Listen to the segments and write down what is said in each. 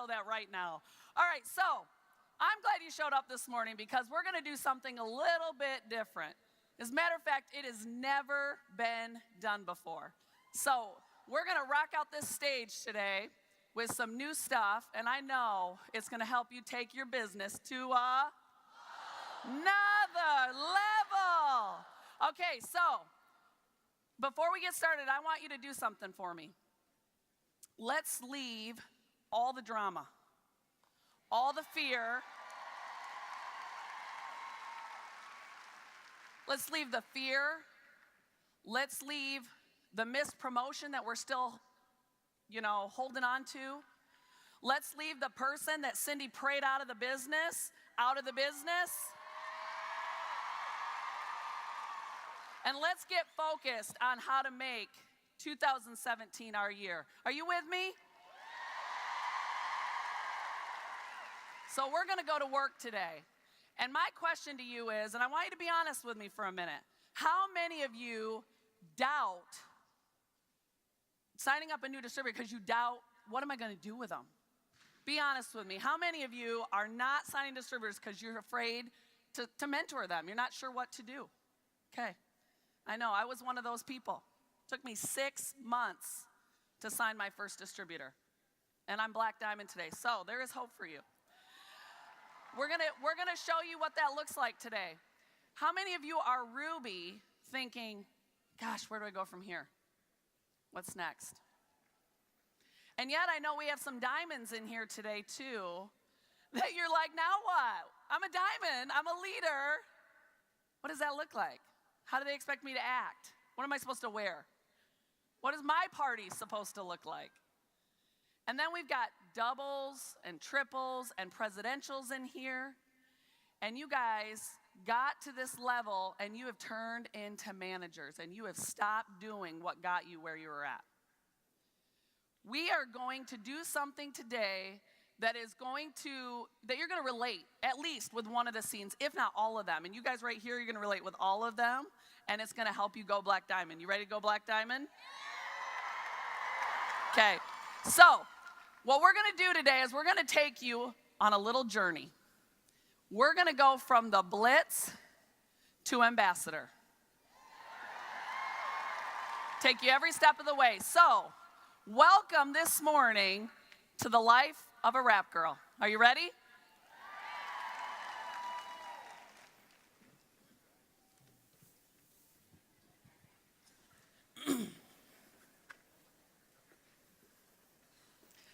know that right now. All right, so I'm glad you showed up this morning because we're going to do something a little bit different. As a matter of fact, it has never been done before. So we're going to rock out this stage today with some new stuff, and I know it's going to help you take your business to another level. Okay, so before we get started, I want you to do something for me. Let's leave all the drama, all the fear. Let's leave the fear. Let's leave the missed promotion that we're still, holding on to. Let's leave the person that Cindy prayed out of the business. And let's get focused on how to make 2017 our year. Are you with me? So we're going to go to work today. And my question to you is, and I want you to be honest with me for a minute, how many of you doubt signing up a new distributor because you doubt, what am I going to do with them? Be honest with me. How many of you are not signing distributors because you're afraid to mentor them? You're not sure what to do. Okay. I know, I was one of those people. It took me 6 months to sign my first distributor. And I'm Black Diamond today, so there is hope for you. We're gonna show you what that looks like today. How many of you are Ruby thinking, gosh, where do I go from here? What's next? And yet I know we have some diamonds in here today too, that you're like, now what? I'm a diamond, I'm a leader. What does that look like? How do they expect me to act? What am I supposed to wear? What is my party supposed to look like? And then we've got doubles and triples and presidentials in here. And you guys got to this level and you have turned into managers and you have stopped doing what got you where you were at. We are going to do something today that you're going to relate at least with one of the scenes, if not all of them. And you guys right here, you're going to relate with all of them, and it's going to help you go Black Diamond. You ready to go Black Diamond? Okay, so what we're going to do today is we're going to take you on a little journey. We're going to go from the Blitz to Ambassador. Take you every step of the way. So, welcome this morning to the life of a rap girl. Are you ready?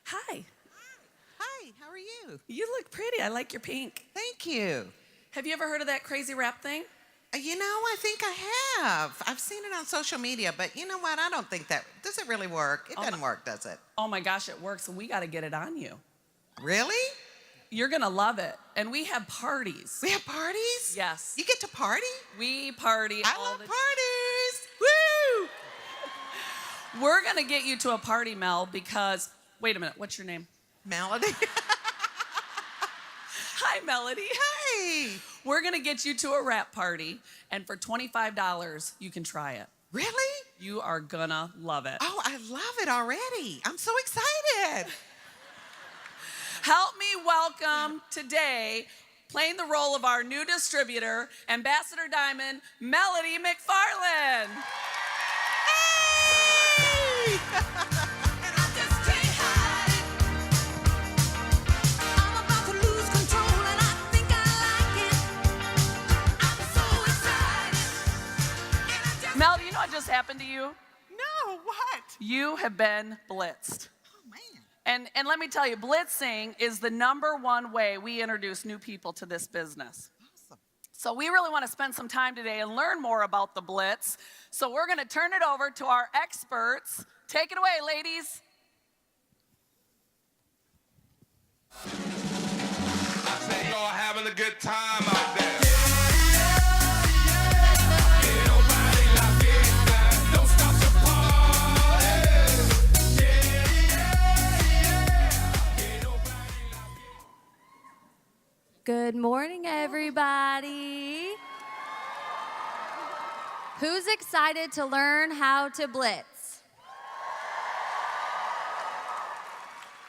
Hi. Hi, how are you? You look pretty. I like your pink. Thank you. Have you ever heard of that crazy rap thing? I think I have. I've seen it on social media, but you know what? I don't think does it really work? It doesn't work, does it? Oh my gosh, it works, and we got to get it on you. Really? You're going to love it. And we have parties. We have parties? Yes. You get to party? We party I all love the parties. Woo! We're going to get you to a party, Mel, because, wait a minute, what's your name? Melody. Hi, Melody. Hey. We're going to get you to a rap party, and for $25, you can try it. Really? You are going to love it. Oh, I love it already. I'm so excited. Help me welcome today, playing the role of our new distributor, Ambassador Diamond, Melody McFarland. Hey! Mel, do you know what just happened to you? No, what? You have been blitzed. Oh, man. And let me tell you, blitzing is the #1 way we introduce new people to this business. Awesome. So we really want to spend some time today and learn more about the blitz. So we're going to turn it over to our experts. Take it away, ladies. I say y'all having a good time out there. Good morning, everybody. Who's excited to learn how to blitz?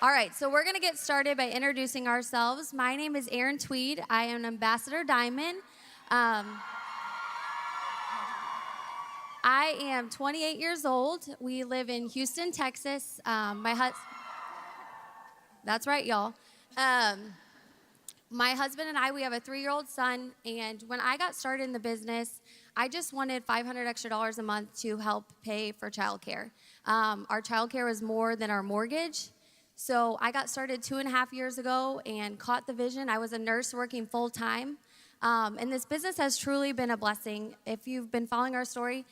All right, so we're going to get started by introducing ourselves. My name is Erin Tweed. I am Ambassador Diamond. I am 28 years old. We live in Houston, Texas. That's right, y'all. My husband and I, we have a 3-year-old son, and when I got started in the business, I just wanted $500 extra a month to help pay for childcare. Our childcare was more than our mortgage, so I got started 2.5 years ago and caught the vision. I was a nurse working full-time, and this business has truly been a blessing. If you've been following our story,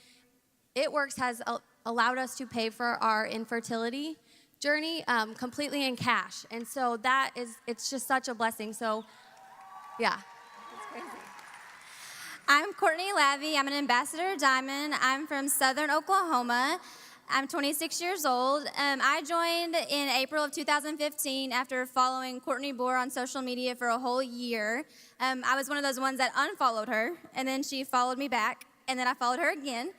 It Works has allowed us to pay for our infertility journey completely in cash. And so it's just such a blessing. So, yeah, it's crazy. I'm Courtney Lavey. I'm an ambassador Diamond. I'm from Southern Oklahoma. I'm 26 years old. I joined in April of 2015 after following Courtney Bohr on social media for a whole year. I was one of those ones that unfollowed her, and then she followed me back, and then I followed her again.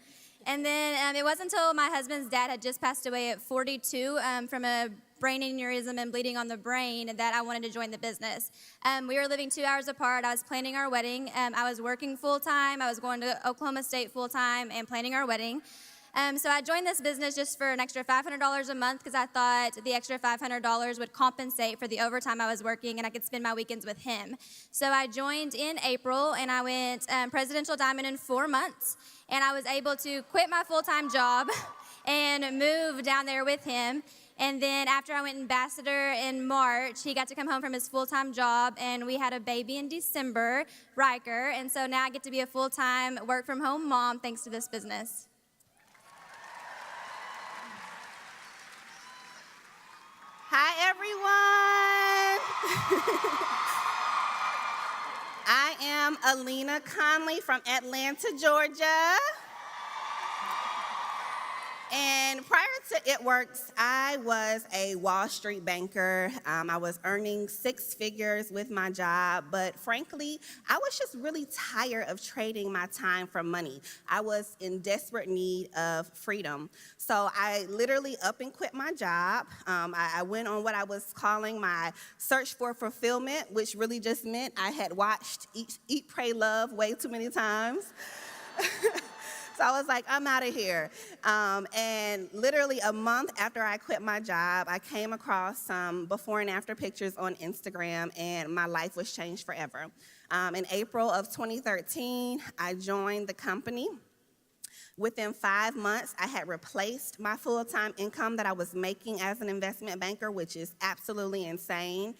And then it wasn't until my husband's dad had just passed away at 42 from a brain aneurysm and bleeding on the brain that I wanted to join the business. We were living 2 hours apart. I was planning our wedding. I was working full-time. I was going to Oklahoma State full-time and planning our wedding. So I joined this business just for an extra $500 a month because I thought the extra $500 would compensate for the overtime I was working and I could spend my weekends with him. So I joined in April and I went Presidential Diamond in 4 months. And I was able to quit my full-time job and move down there with him. And then after I went ambassador in March, he got to come home from his full-time job, and we had a baby in December, Riker. And so now I get to be a full-time work-from-home mom thanks to this business. Hi, everyone. I am Alina Conley from Atlanta, Georgia. And prior to It Works, I was a Wall Street banker. I was earning 6 figures with my job, but frankly, I was just really tired of trading my time for money. I was in desperate need of freedom. So I literally up and quit my job. I went on what I was calling my search for fulfillment, which really just meant I had watched Eat, Pray, Love way too many times. So I was like, I'm out of here. And literally a month after I quit my job, I came across some before and after pictures on Instagram, and my life was changed forever. In April of 2013, I joined the company. Within 5 months, I had replaced my full-time income that I was making as an investment banker, which is absolutely insane.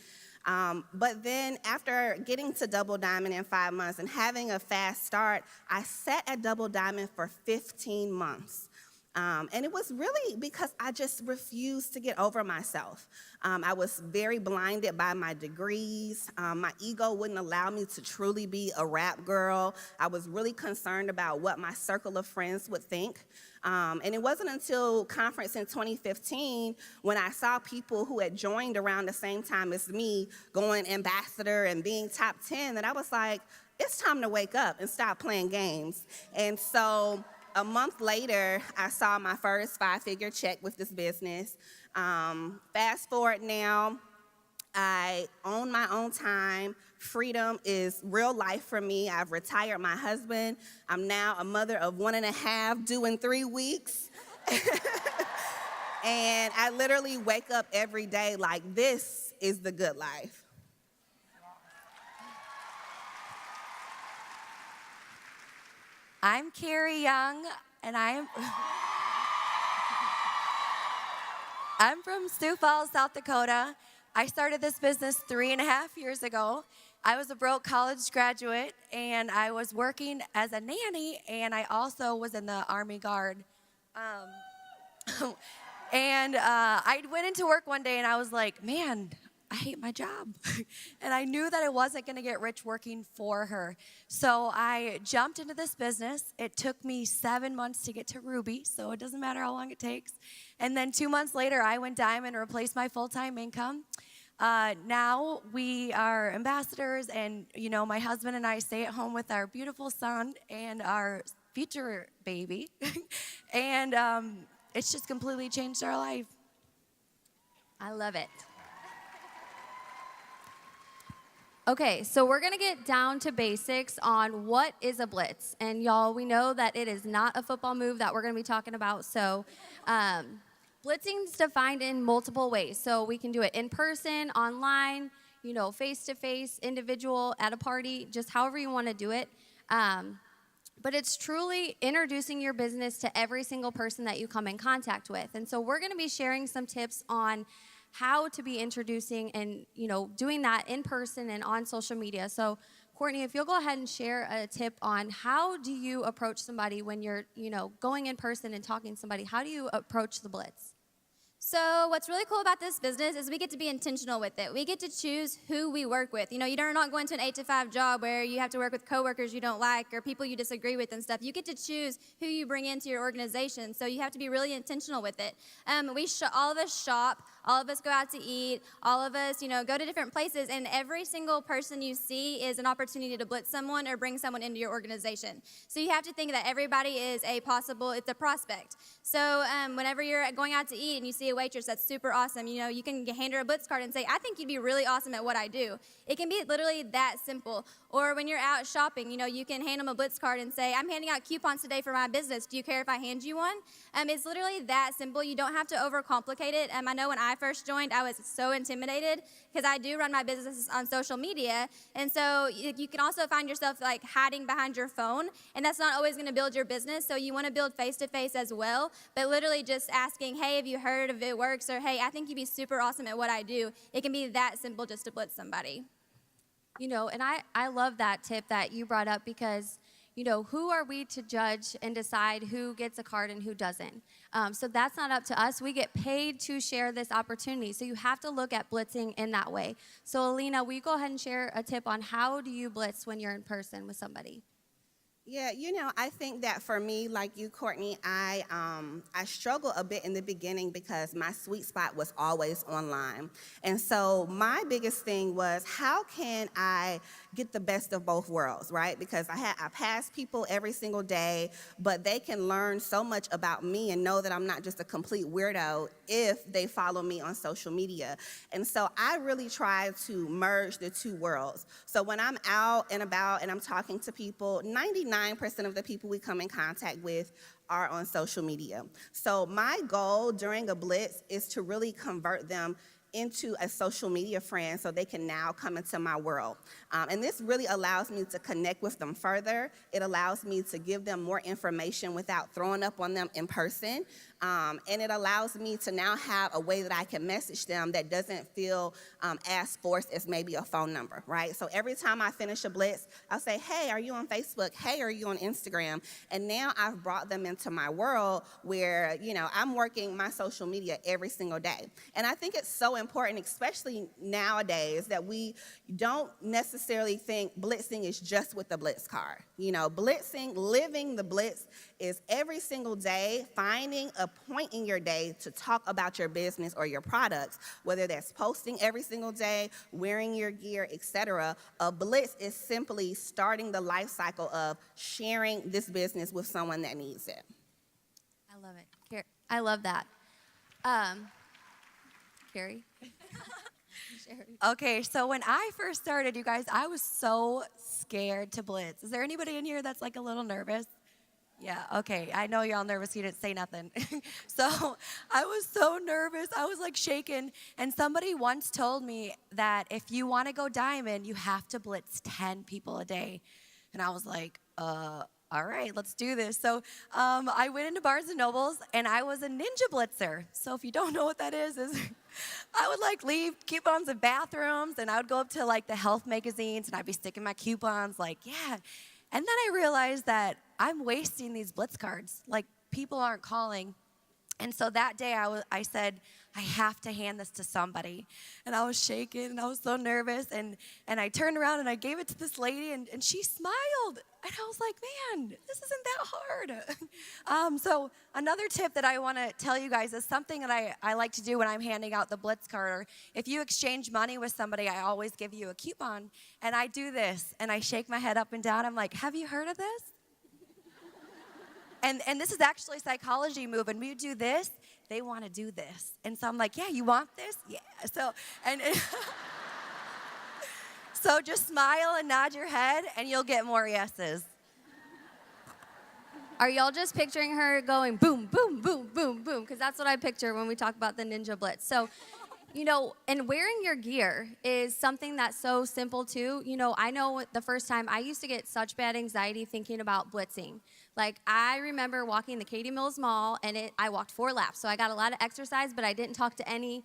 But then after getting to Double Diamond in 5 months and having a fast start, I sat at Double Diamond for 15 months. And it was really because I just refused to get over myself. I was very blinded by my degrees. My ego wouldn't allow me to truly be a rap girl. I was really concerned about what my circle of friends would think. And it wasn't until conference in 2015 when I saw people who had joined around the same time as me going ambassador and being top 10 that I was like, it's time to wake up and stop playing games. And so a month later, I saw my first 5-figure check with this business. Fast forward now, I own my own time. Freedom is real life for me. I've retired my husband. I'm now a mother of 1.5, due in 3 weeks. And I literally wake up every day like, this is the good life. I'm Carrie Young, and I'm from Sioux Falls, South Dakota. I started this business 3.5 years ago. I was a broke college graduate, and I was working as a nanny, and I also was in the Army Guard. I went into work one day, and I was like, man, I hate my job. And I knew that I wasn't going to get rich working for her. So I jumped into this business. It took me 7 months to get to Ruby, so it doesn't matter how long it takes. And then 2 months later, I went diamond and replaced my full-time income. Now we are ambassadors, and my husband and I stay at home with our beautiful son and our future baby. And it's just completely changed our life. I love it. Okay, so we're gonna get down to basics on what is a blitz. And y'all, we know that it is not a football move that we're gonna be talking about. So blitzing is defined in multiple ways. So we can do it in person, online, face-to-face, individual, at a party, just however you wanna do it. But it's truly introducing your business to every single person that you come in contact with. And so we're gonna be sharing some tips on how to be introducing and doing that in person and on social media. So Courtney, if you'll go ahead and share a tip on how do you approach somebody when you're going in person and talking to somebody, how do you approach the blitz? So what's really cool about this business is we get to be intentional with it. We get to choose who we work with. You're not going to an 8-to-5 job where you have to work with coworkers you don't like or people you disagree with and stuff. You get to choose who you bring into your organization. So you have to be really intentional with it. All of us shop, all of us go out to eat, all of us, go to different places, and every single person you see is an opportunity to blitz someone or bring someone into your organization. So you have to think that everybody is it's a prospect. So whenever you're going out to eat and you see a waitress that's super awesome, you can hand her a blitz card and say, I think you'd be really awesome at what I do. It can be literally that simple. Or when you're out shopping, you can hand them a blitz card and say, I'm handing out coupons today for my business. Do you care if I hand you one? It's literally that simple. You don't have to overcomplicate it. I know when I first joined, I was so intimidated because I do run my businesses on social media. And so you can also find yourself like hiding behind your phone, and that's not always going to build your business. So you want to build face-to-face as well, but literally just asking, hey, have you heard of It Works? Or, hey, I think you'd be super awesome at what I do. It can be that simple just to blitz somebody. And I love that tip that you brought up because, who are we to judge and decide who gets a card and who doesn't? So that's not up to us. We get paid to share this opportunity. So you have to look at blitzing in that way. So Alina, will you go ahead and share a tip on how do you blitz when you're in person with somebody? Yeah, I think that for me, like you, Courtney, I struggled a bit in the beginning because my sweet spot was always online. And so my biggest thing was, how can I get the best of both worlds, right? Because I pass people every single day, but they can learn so much about me and know that I'm not just a complete weirdo if they follow me on social media. And so I really try to merge the two worlds. So when I'm out and about and I'm talking to people, 99% of the people we come in contact with are on social media. So my goal during a blitz is to really convert them into a social media friend so they can now come into my world. And this really allows me to connect with them further. It allows me to give them more information without throwing up on them in person. And it allows me to now have a way that I can message them that doesn't feel as forced as maybe a phone number, right? So every time I finish a blitz, I'll say, hey, are you on Facebook? Hey, are you on Instagram? And now I've brought them into my world where, I'm working my social media every single day. And I think it's so important, especially nowadays, that we don't necessarily think blitzing is just with the blitz card. Blitzing, living the blitz is every single day finding a point in your day to talk about your business or your products, whether that's posting every single day, wearing your gear, etc. A blitz is simply starting the life cycle of sharing this business with someone that needs it. I love it. I love that. Carrie? Okay, so when I first started, you guys, I was so scared to blitz. Is there anybody in here that's like a little nervous? Yeah, okay. I know you're all nervous. You didn't say nothing. So I was so nervous. I was like shaking. And somebody once told me that if you want to go diamond, you have to blitz 10 people a day. And I was like, all right, let's do this. So I went into Barnes & Nobles, and I was a ninja blitzer. So if you don't know what that is I would like leave coupons in bathrooms, and I would go up to like the health magazines, and I'd be sticking my coupons like, yeah. And then I realized that I'm wasting these blitz cards. Like, people aren't calling. And so that day I said, I have to hand this to somebody. And I was shaking, and I was so nervous. And I turned around, and I gave it to this lady, and she smiled. And I was like, man, this isn't that hard. So another tip that I want to tell you guys is something that I like to do when I'm handing out the blitz card. Or if you exchange money with somebody, I always give you a coupon. And I do this, and I shake my head up and down. I'm like, have you heard of this? And this is actually a psychology move. And when you do this, they want to do this. And so I'm like, yeah, you want this? Yeah. So just smile and nod your head, and you'll get more yeses. Are y'all just picturing her going boom, boom, boom, boom, boom? Because that's what I picture when we talk about the Ninja Blitz. So, and wearing your gear is something that's so simple too. I know the first time I used to get such bad anxiety thinking about blitzing. Like, I remember walking the Katy Mills Mall, and I walked 4 laps. So I got a lot of exercise, but I didn't talk to any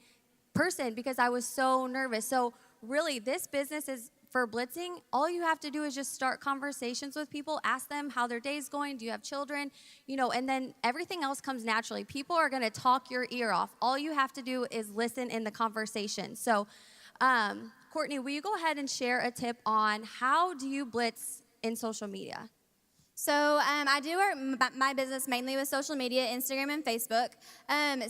person because I was so nervous. So really, this business is for blitzing. All you have to do is just start conversations with people, ask them how their day's going, do you have children, and then everything else comes naturally. People are gonna talk your ear off. All you have to do is listen in the conversation. So, Courtney, will you go ahead and share a tip on how do you blitz in social media? So I do my business mainly with social media, Instagram and Facebook.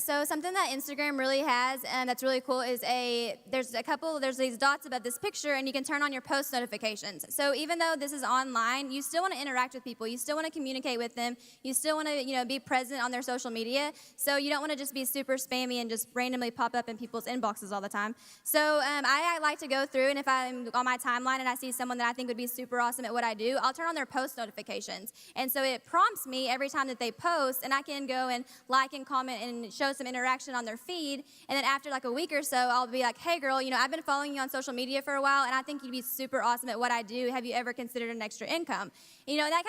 So something that Instagram really has that's really cool is there's these dots above this picture, and you can turn on your post notifications. So even though this is online, you still want to interact with people. You still want to communicate with them. You still want to be present on their social media. So you don't want to just be super spammy and just randomly pop up in people's inboxes all the time. So I like to go through, and if I'm on my timeline and I see someone that I think would be super awesome at what I do, I'll turn on their post notifications. And so it prompts me every time that they post, and I can go and like and comment and show some interaction on their feed. And then after like a week or so, I'll be like, hey girl, I've been following you on social media for a while, and I think you'd be super awesome at what I do. Have you ever considered an extra income? That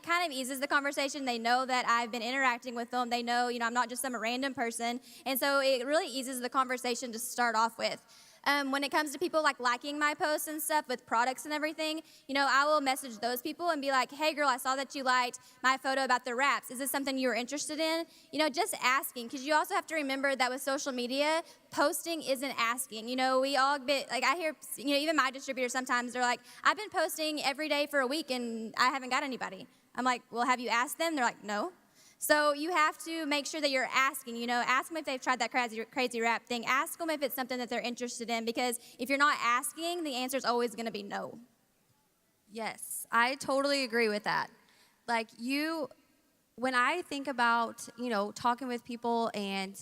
kind of eases the conversation. They know that I've been interacting with them. They know, I'm not just some random person. And so it really eases the conversation to start off with. When it comes to people liking my posts and stuff with products and everything, I will message those people and be like, hey girl, I saw that you liked my photo about the wraps. Is this something you were interested in? Just asking, because you also have to remember that with social media, posting isn't asking. We all I hear, even my distributors sometimes, they're like, I've been posting every day for a week and I haven't got anybody. I'm like, well, have you asked them? They're like, no. So you have to make sure that you're asking, ask them if they've tried that crazy rap thing. Ask them if it's something that they're interested in, because if you're not asking, the answer is always going to be no. Yes, I totally agree with that. When I think about, talking with people and,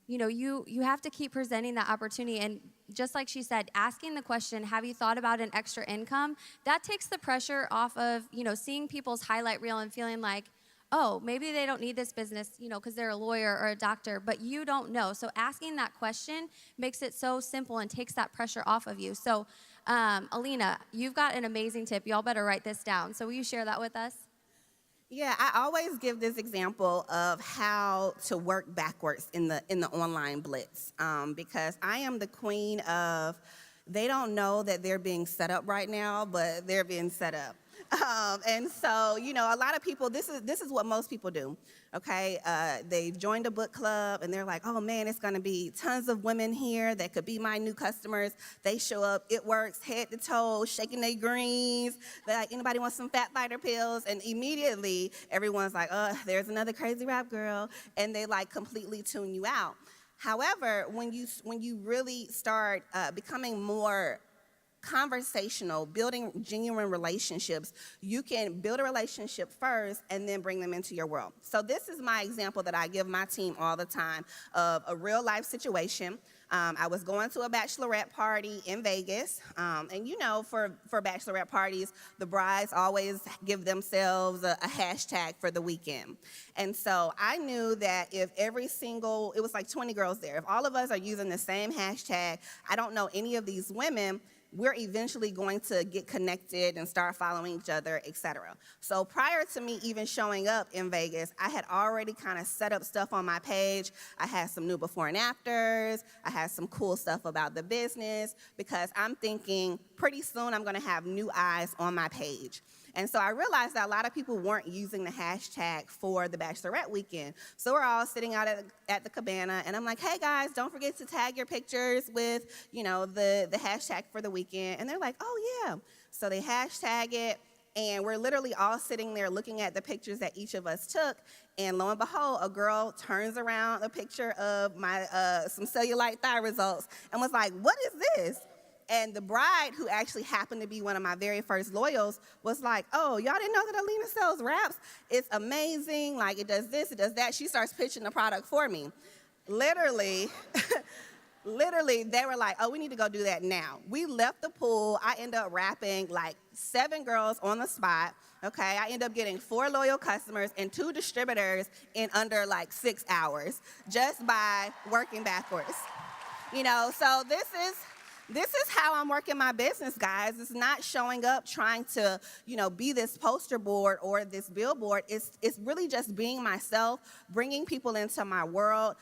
you have to keep presenting that opportunity. And just like she said, asking the question, have you thought about an extra income? That takes the pressure off of, seeing people's highlight reel and feeling like, oh, maybe they don't need this business, because they're a lawyer or a doctor, but you don't know. So asking that question makes it so simple and takes that pressure off of you. So, Alina, you've got an amazing tip. Y'all better write this down. So will you share that with us? Yeah, I always give this example of how to work backwards in the online blitz, because I am the queen of, they don't know that they're being set up right now, but they're being set up. And so, a lot of people, this is what most people do, okay? They've joined a book club, and they're like, oh, man, it's going to be tons of women here that could be my new customers. They show up, it works, head to toe, shaking their greens. They're like, anybody want some fat fighter pills? And immediately, everyone's like, there's another crazy rap girl, and they, completely tune you out. However, when you really start becoming more conversational, building genuine relationships, you can build a relationship first and then bring them into your world. So this is my example that I give my team all the time of a real life situation. I was going to a bachelorette party in Vegas, and for bachelorette parties, the brides always give themselves a hashtag for the weekend. And so I knew that if it was like 20 girls there, if all of us are using the same hashtag, I don't know any of these women, we're eventually going to get connected and start following each other, etc. So prior to me even showing up in Vegas, I had already kind of set up stuff on my page. I had some new before and afters. I had some cool stuff about the business, because I'm thinking pretty soon I'm going to have new eyes on my page. And so I realized that a lot of people weren't using the hashtag for the bachelorette weekend. So we're all sitting out at the cabana, and I'm like, hey guys, don't forget to tag your pictures with, the hashtag for the weekend. And they're like, oh yeah. So they hashtag it, and we're literally all sitting there looking at the pictures that each of us took. And lo and behold, a girl turns around a picture of my some cellulite thigh results and was like, what is this? And the bride, who actually happened to be one of my very first loyals, was like, oh, y'all didn't know that Alina sells wraps? It's amazing. It does this, it does that. She starts pitching the product for me. Literally, literally, they were like, oh, we need to go do that now. We left the pool. I ended up wrapping like 7 girls on the spot. Okay, I ended up getting 4 loyal customers and 2 distributors in under like 6 hours just by working backwards. You know, so this is how I'm working my business, guys. It's not showing up trying to, be this poster board or this billboard. It's really just being myself, bringing people into my world,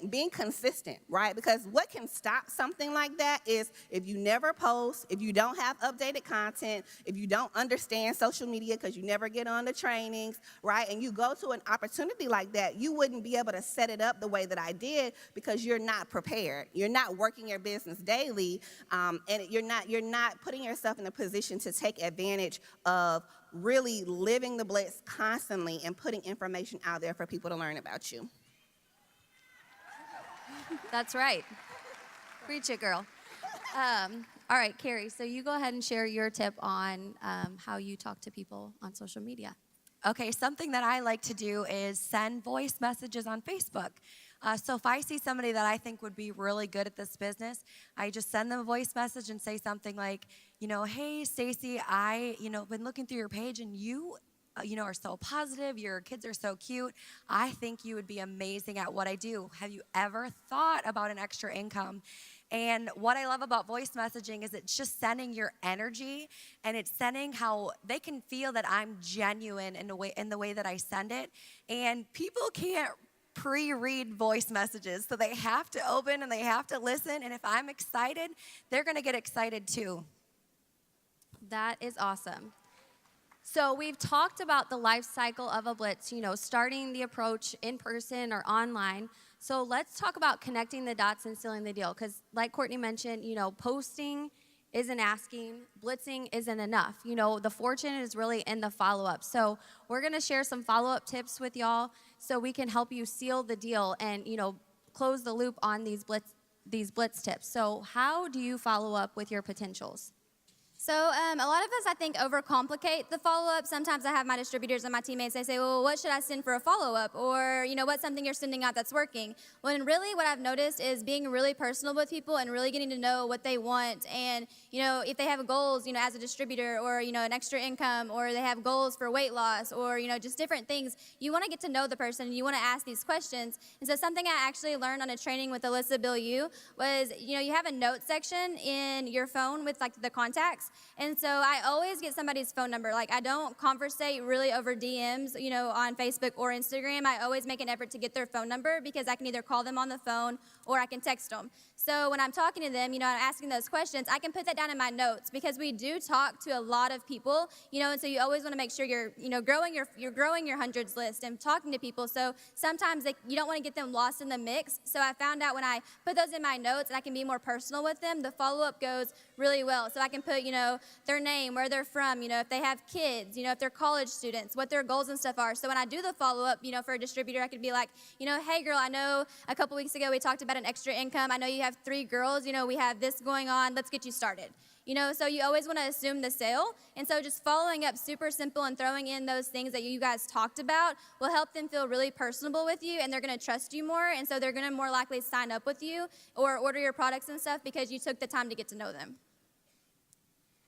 being consistent, right? Because what can stop something like that is if you never post, if you don't have updated content, if you don't understand social media because you never get on the trainings, right? And you go to an opportunity like that, you wouldn't be able to set it up the way that I did because you're not prepared. You're not working your business daily. And you're not putting yourself in a position to take advantage of really living the Blitz constantly and putting information out there for people to learn about you. That's right. Preach it, girl. All right, Carrie, so you go ahead and share your tip on how you talk to people on social media. Okay, something that I like to do is send voice messages on Facebook. So if I see somebody that I think would be really good at this business, I just send them a voice message and say something like, hey, Stacy, I, been looking through your page and you, are so positive. Your kids are so cute. I think you would be amazing at what I do. Have you ever thought about an extra income? And what I love about voice messaging is it's just sending your energy, and it's sending how they can feel that I'm genuine in the way that I send it. And people can't pre-read voice messages, so they have to open and they have to listen. And if I'm excited, they're going to get excited too. That is awesome. So we've talked about the life cycle of a Blitz, starting the approach in person or online. So let's talk about connecting the dots and sealing the deal. Because like Courtney mentioned, posting isn't asking, blitzing isn't enough. The fortune is really in the follow-up. So we're going to share some follow-up tips with y'all so we can help you seal the deal and, close the loop on these blitz tips. So how do you follow up with your potentials? So a lot of us, I think, overcomplicate the follow-up. Sometimes I have my distributors and my teammates, they say, well, what should I send for a follow-up? Or, what's something you're sending out that's working? When really what I've noticed is being really personal with people and really getting to know what they want. And, if they have goals, as a distributor or, an extra income, or they have goals for weight loss or, just different things, you want to get to know the person and you want to ask these questions. And so something I actually learned on a training with Alyssa Bilyeu was, you have a note section in your phone with like the contacts. And so I always get somebody's phone number. Like I don't conversate really over DMs, on Facebook or Instagram. I always make an effort to get their phone number because I can either call them on the phone or I can text them. So when I'm talking to them, I'm asking those questions, I can put that down in my notes because we do talk to a lot of people, and so you always want to make sure you're growing your hundreds list and talking to people. So sometimes you don't want to get them lost in the mix. So I found out when I put those in my notes and I can be more personal with them, the follow-up goes really well. So I can put, their name, where they're from, if they have kids, if they're college students, what their goals and stuff are. So when I do the follow-up, for a distributor, I could be like, hey girl, I know a couple weeks ago we talked about an extra income. I know you have 3 girls, we have this going on. Let's get you started. So you always want to assume the sale. And so just following up super simple and throwing in those things that you guys talked about will help them feel really personable with you, and they're going to trust you more. And so they're going to more likely sign up with you or order your products and stuff because you took the time to get to know them.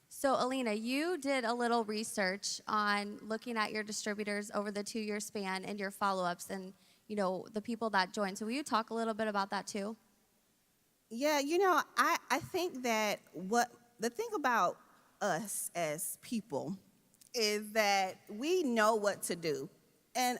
So Alina, you did a little research on looking at your distributors over the 2-year span and your follow-ups and, the people that joined. So will you talk a little bit about that too? Yeah, I think that the thing about us as people is that we know what to do.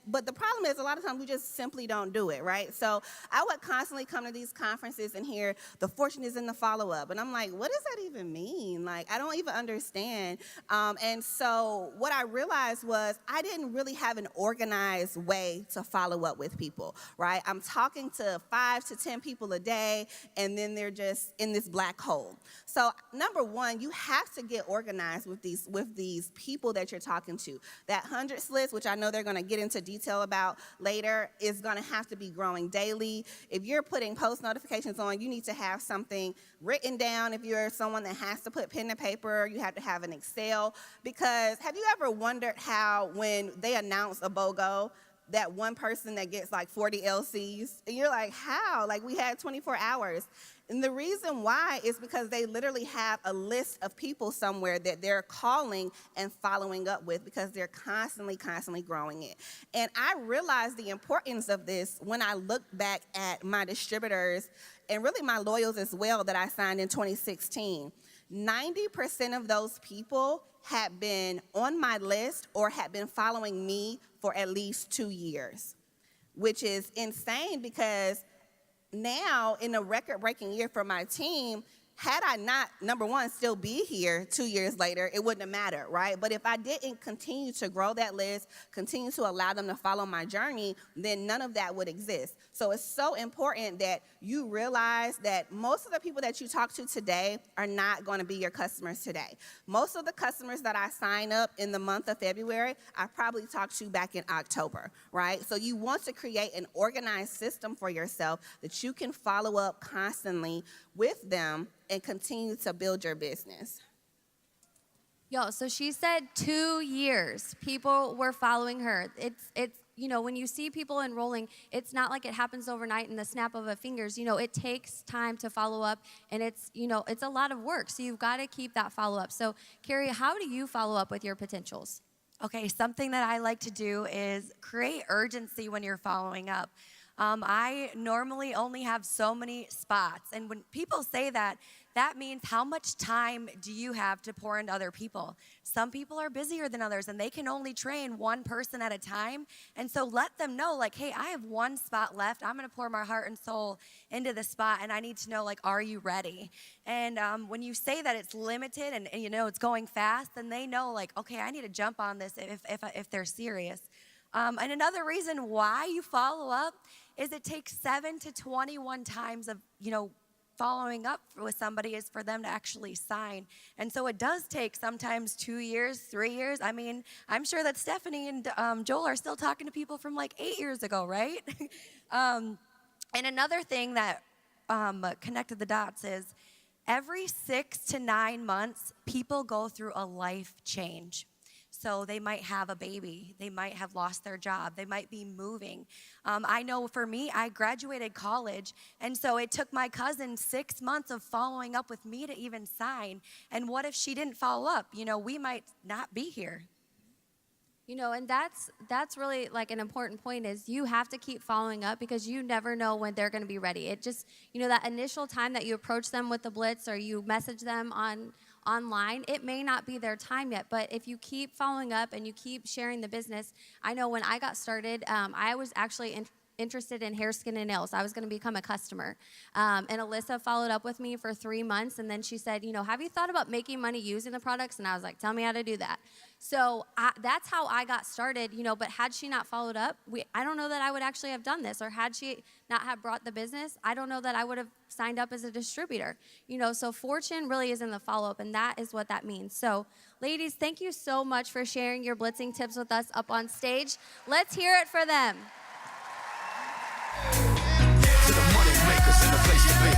But the problem is a lot of times we just simply don't do it, right? So I would constantly come to these conferences and hear the fortune is in the follow-up. And I'm like, what does that even mean? Like, I don't even understand. And so what I realized was I didn't really have an organized way to follow up with people, right? I'm talking to 5 to 10 people a day, and then they're just in this black hole. So number one, you have to get organized with these people that you're talking to. That 100 list, which I know they're going to get into detail about later, is going to have to be growing daily. If you're putting post notifications on, you need to have something written down. If you're someone that has to put pen to paper, you have to have an Excel. Because have you ever wondered how when they announce a BOGO, that one person that gets like 40 LCs, and you're like, how? Like, we had 24 hours. And the reason why is because they literally have a list of people somewhere that they're calling and following up with because they're constantly growing it. And I realized the importance of this when I look back at my distributors and really my loyals as well that I signed in 2016. 90% of those people had been on my list or had been following me for at least 2 years, which is insane because now, in a record-breaking year for my team, had I not, number one, still be here 2 years later, it wouldn't have mattered, right? But if I didn't continue to grow that list, continue to allow them to follow my journey, then none of that would exist. So it's so important that you realize that most of the people that you talk to today are not going to be your customers today. Most of the customers that I sign up in the month of February, I probably talked to back in October, right? So you want to create an organized system for yourself that you can follow up constantly with them and continue to build your business. Yo, so she said 2 years people were following her. It's you know, when you see people enrolling, it's not like it happens overnight in the snap of a fingers. You know, it takes time to follow up, and it's, you know, it's a lot of work. So you've got to keep that follow up. So Carrie, how do you follow up with your potentials? Okay, something that I like to do is create urgency when you're following up. I normally only have so many spots. And when people say that, that means how much time do you have to pour into other people? Some people are busier than others, and they can only train one person at a time. And so let them know, like, hey, I have one spot left. I'm going to pour my heart and soul into the spot, and I need to know, like, are you ready? And when you say that it's limited and you know it's going fast, then they know, like, okay, I need to jump on this if they're serious. And another reason why you follow up is it takes 7 to 21 times of, you know, following up with somebody is for them to actually sign. And so it does take sometimes 2 years, 3 years. I mean, I'm sure that Stephanie and Joel are still talking to people from like 8 years ago, right? And another thing that connected the dots is every 6 to 9 months, people go through a life change. So they might have a baby, they might have lost their job, they might be moving. I know for me, I graduated college, and so it took my cousin 6 months of following up with me to even sign. And what if she didn't follow up? You know, we might not be here. You know, and that's really like an important point is you have to keep following up because you never know when they're going to be ready. It just, you know, that initial time that you approach them with the blitz or you message them online, it may not be their time yet, but if you keep following up and you keep sharing the business, I know when I got started, I was actually interested in hair, skin, and nails. I was going to become a customer. And Alyssa followed up with me for 3 months, and then she said, you know, have you thought about making money using the products? And I was like, tell me how to do that. So that's how I got started, you know, but had she not followed up, I don't know that I would actually have done this, or had she not have brought the business, I don't know that I would have signed up as a distributor. You know, so fortune really is in the follow-up, and that is what that means. So ladies, thank you so much for sharing your blitzing tips with us up on stage. Let's hear it for them.